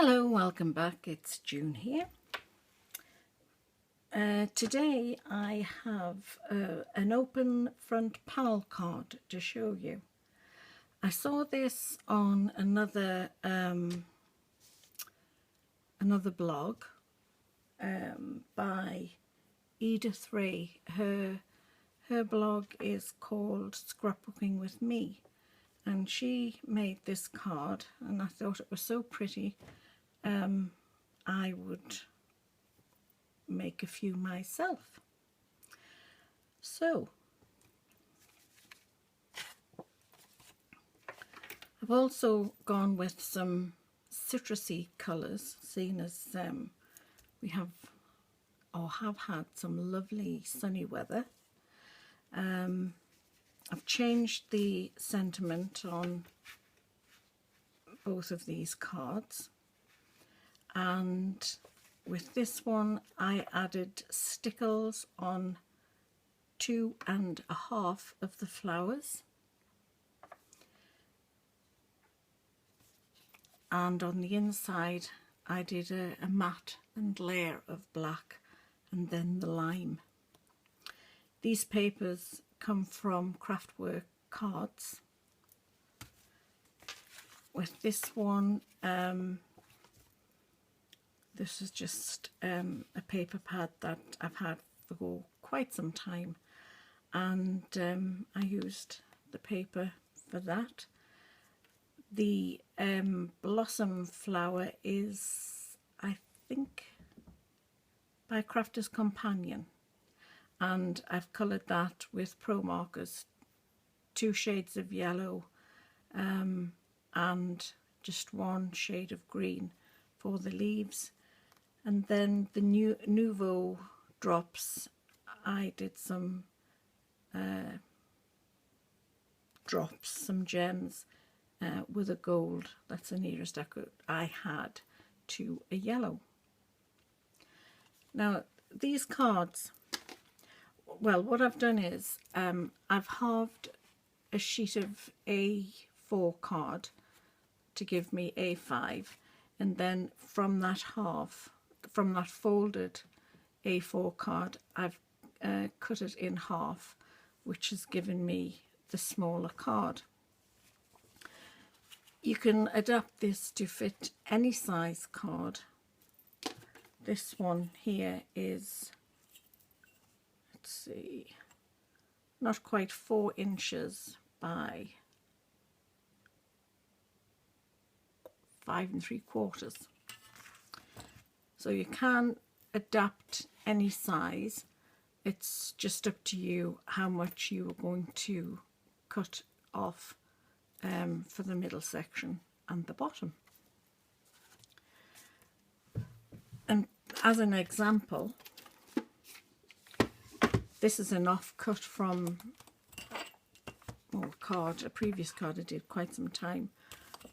Hello, welcome back. It's June here. Today I have an open front panel card to show you. I saw this on another blog by Edith Ray. Her blog is called Scrapbooking with Me, and she made this card, and I thought it was so pretty. I would make a few myself. So I've also gone with some citrusy colours, seeing as we have had some lovely sunny weather. I've changed the sentiment on both of these cards, and with this one I added stickles on 2.5 of the flowers, and on the inside I did a matte and layer of black and then the lime. These papers come from Craftwork Cards. With this one, this is just a paper pad that I've had for quite some time, and I used the paper for that. The blossom flower is, I think, by Crafter's Companion, and I've coloured that with Pro Markers, 2 shades of yellow and just 1 shade of green for the leaves. And then the Nuvo drops, I did some drops, some gems with a gold. That's the nearest I had to a yellow. Now these cards, well, what I've done is I've halved a sheet of A4 card to give me A5, and then from that folded A4 card I've cut it in half, which has given me the smaller card. You can adapt this to fit any size card. This one here is, let's see, not quite 4 inches by 5 3/4. So you can adapt any size. It's just up to you how much you are going to cut off for the middle section and the bottom. And as an example, this is an offcut from a previous card I did quite some time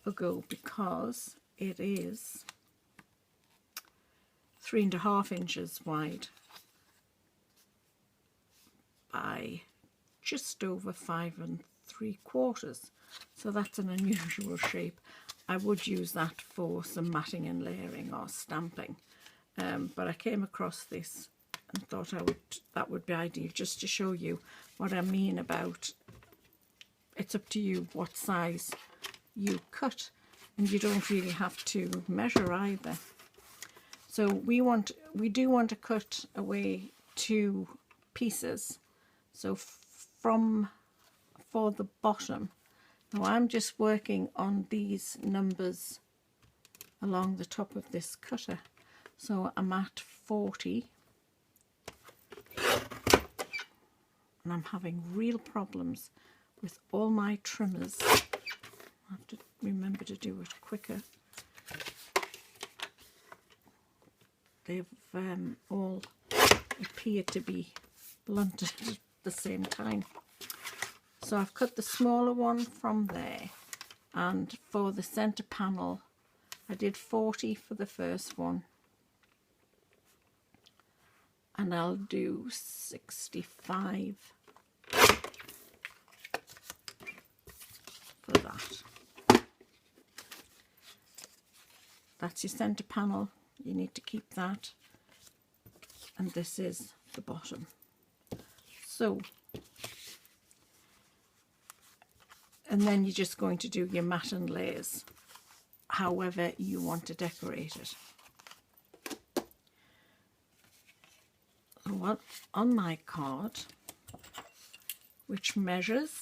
ago, because it is 3.5 inches wide by just over 5 3/4. So that's an unusual shape. I would use that for some matting and layering or stamping, but I came across this and thought that would be ideal, just to show you what I mean about it's up to you what size you cut, and you don't really have to measure either. So we do want to cut away 2 pieces. So for the bottom, now I'm just working on these numbers along the top of this cutter. So I'm at 40, and I'm having real problems with all my trimmers. I have to remember to do it quicker. They've all appear to be blunted at the same time. So I've cut the smaller one from there, and for the centre panel I did 40 for the first one, and I'll do 65 for that. That's your centre panel, you need to keep that, and this is the bottom. So, and then you're just going to do your mat and layers however you want to decorate it. Well, on my card, which measures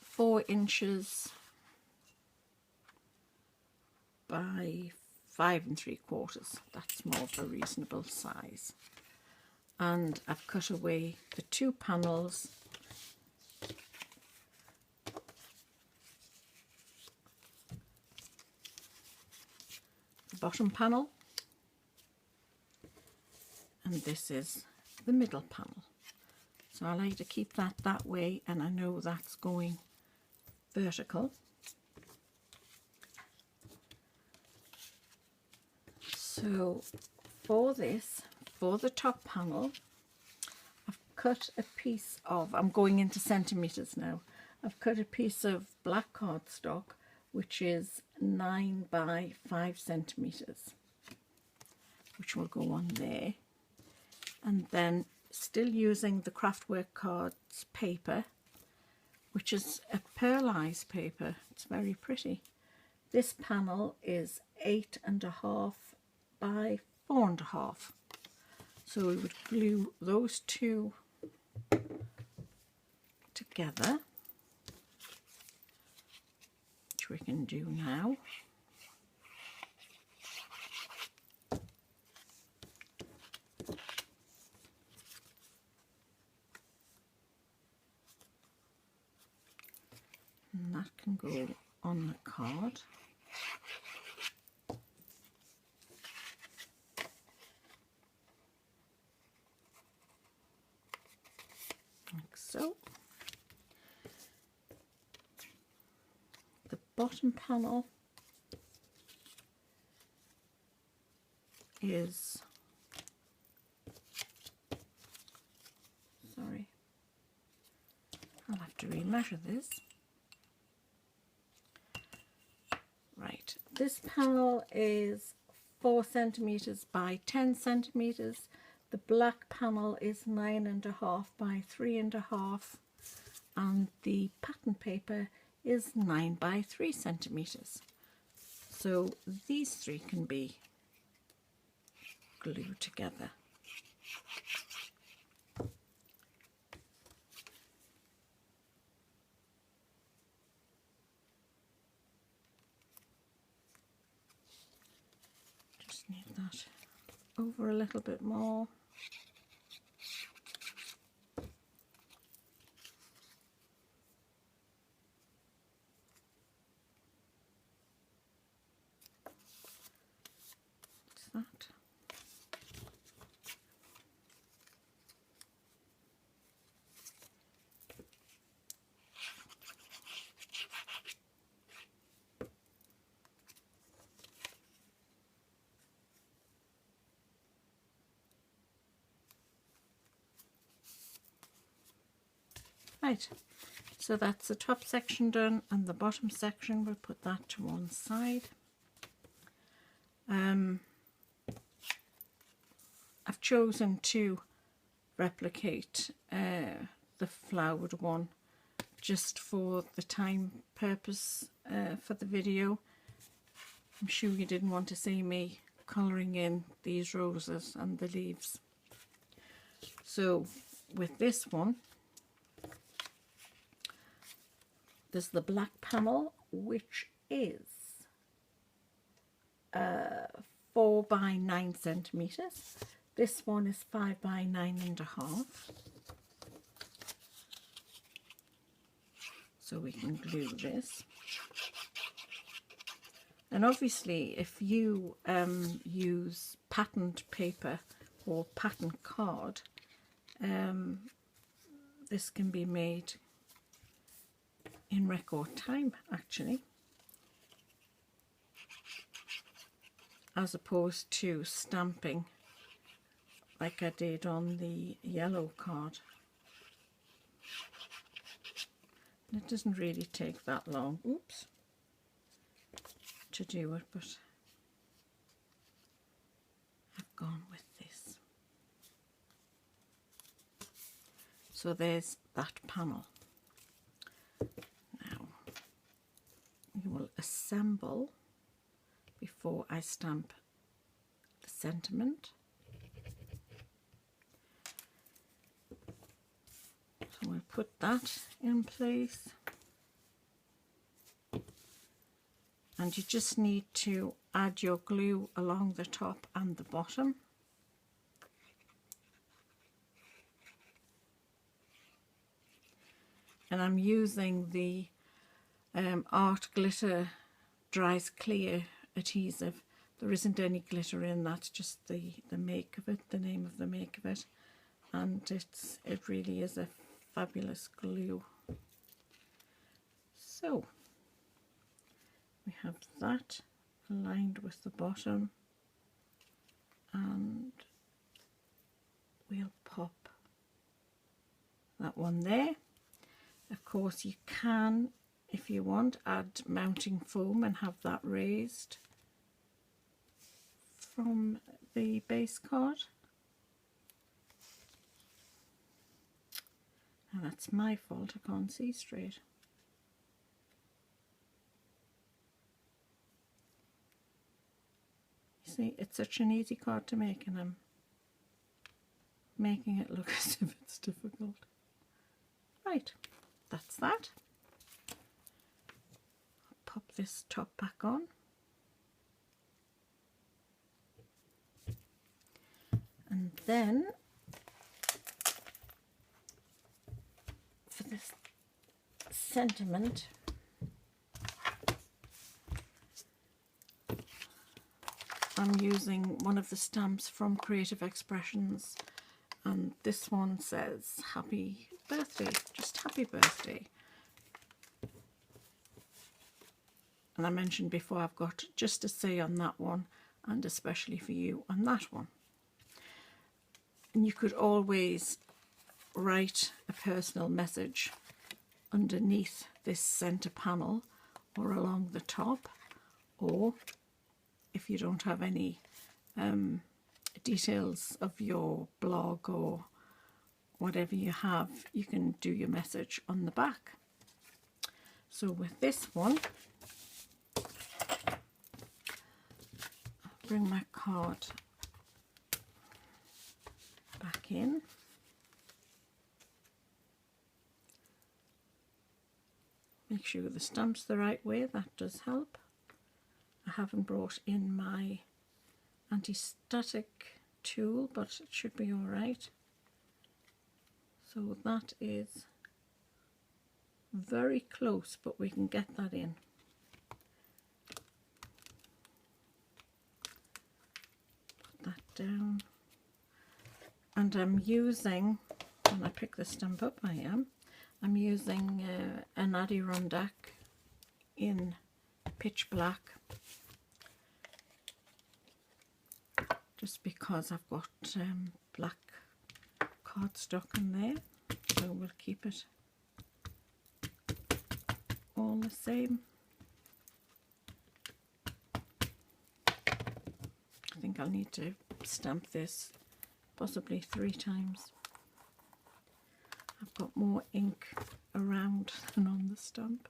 4 inches by 5 3/4, that's more of a reasonable size, and I've cut away the 2 panels the bottom panel, and this is the middle panel. So I like to keep that way, and I know that's going vertical. So for this, for the top panel, I've cut a piece of, I'm going into centimetres now, I've cut a piece of black cardstock which is 9 by 5 centimetres, which will go on there, and then still using the Craftwork Cards paper, which is a pearlized paper. It's very pretty. This panel is 8.5 by 4.5. So we would glue those two together, which we can do now. And that can go on the card. Like so. The bottom panel is, sorry, I'll have to remeasure this. Right, this panel is 4 centimetres by 10 centimetres. The black panel is 9.5 by 3.5, and the pattern paper is 9 by 3 centimetres. So these three can be glued together. Just need that over a little bit more. That. Right, so that's the top section done, and the bottom section, we'll put that to one side. I've chosen to replicate the flowered one just for the time purpose for the video. I'm sure you didn't want to see me colouring in these roses and the leaves. So with this one, there's the black panel, which is 4 by 9 centimetres. This one is 5 by 9.5. So we can glue this. And obviously, if you use patterned paper or pattern card, this can be made in record time, actually, as opposed to stamping like I did on the yellow card. And it doesn't really take that long, oops, to do it, but I've gone with this. So there's that panel. Now you will assemble before I stamp the sentiment. So we'll put that in place. And you just need to add your glue along the top and the bottom. And I'm using the Art Glitter Dries Clear adhesive. There isn't any glitter in, that's just the make of it, the name of the make of it. And it really is a fabulous glue. So we have that aligned with the bottom, and we'll pop that one there. Of course you can, if you want, add mounting foam and have that raised from the base card. Now that's my fault, I can't see straight. You see, it's such an easy card to make and I'm making it look as if it's difficult. Right, that's that. I'll pop this top back on. And then for this sentiment, I'm using one of the stamps from Creative Expressions, and this one says happy birthday, just happy birthday. And I mentioned before I've got just to say on that one, and especially for you on that one. And you could always write a personal message underneath this center panel or along the top, or if you don't have any details of your blog or whatever you have, you can do your message on the back. So with this one, I'll bring my card back in. Make sure the stamp's the right way, that does help. I haven't brought in my anti-static tool, but it should be all right. So that is very close, but we can get that in. Put that down. And I'm using, when I pick the stamp up I'm using an Adirondack in pitch black, just because I've got black cardstock in there, so we'll keep it all the same. I think I'll need to stamp this possibly 3 times. I've got more ink around than on the stamp.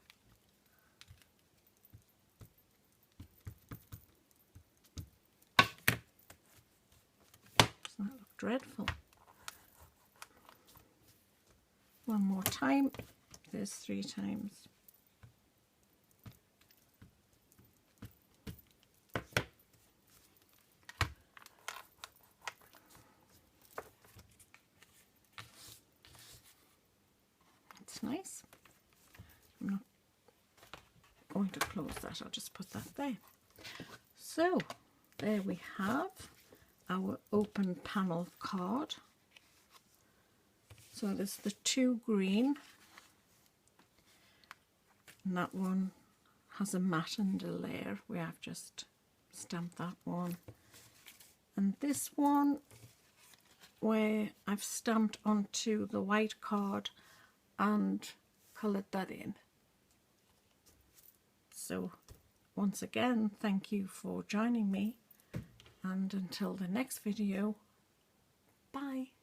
Doesn't that look dreadful? One more time. There's 3 times. That's nice. I'm not going to close that, I'll just put that there. So there we have our open panel card. So there's the 2 green, and that one has a matte and a layer where I've just stamped that one, and this one where I've stamped onto the white card and coloured that in. So once again, thank you for joining me, and until the next video, bye.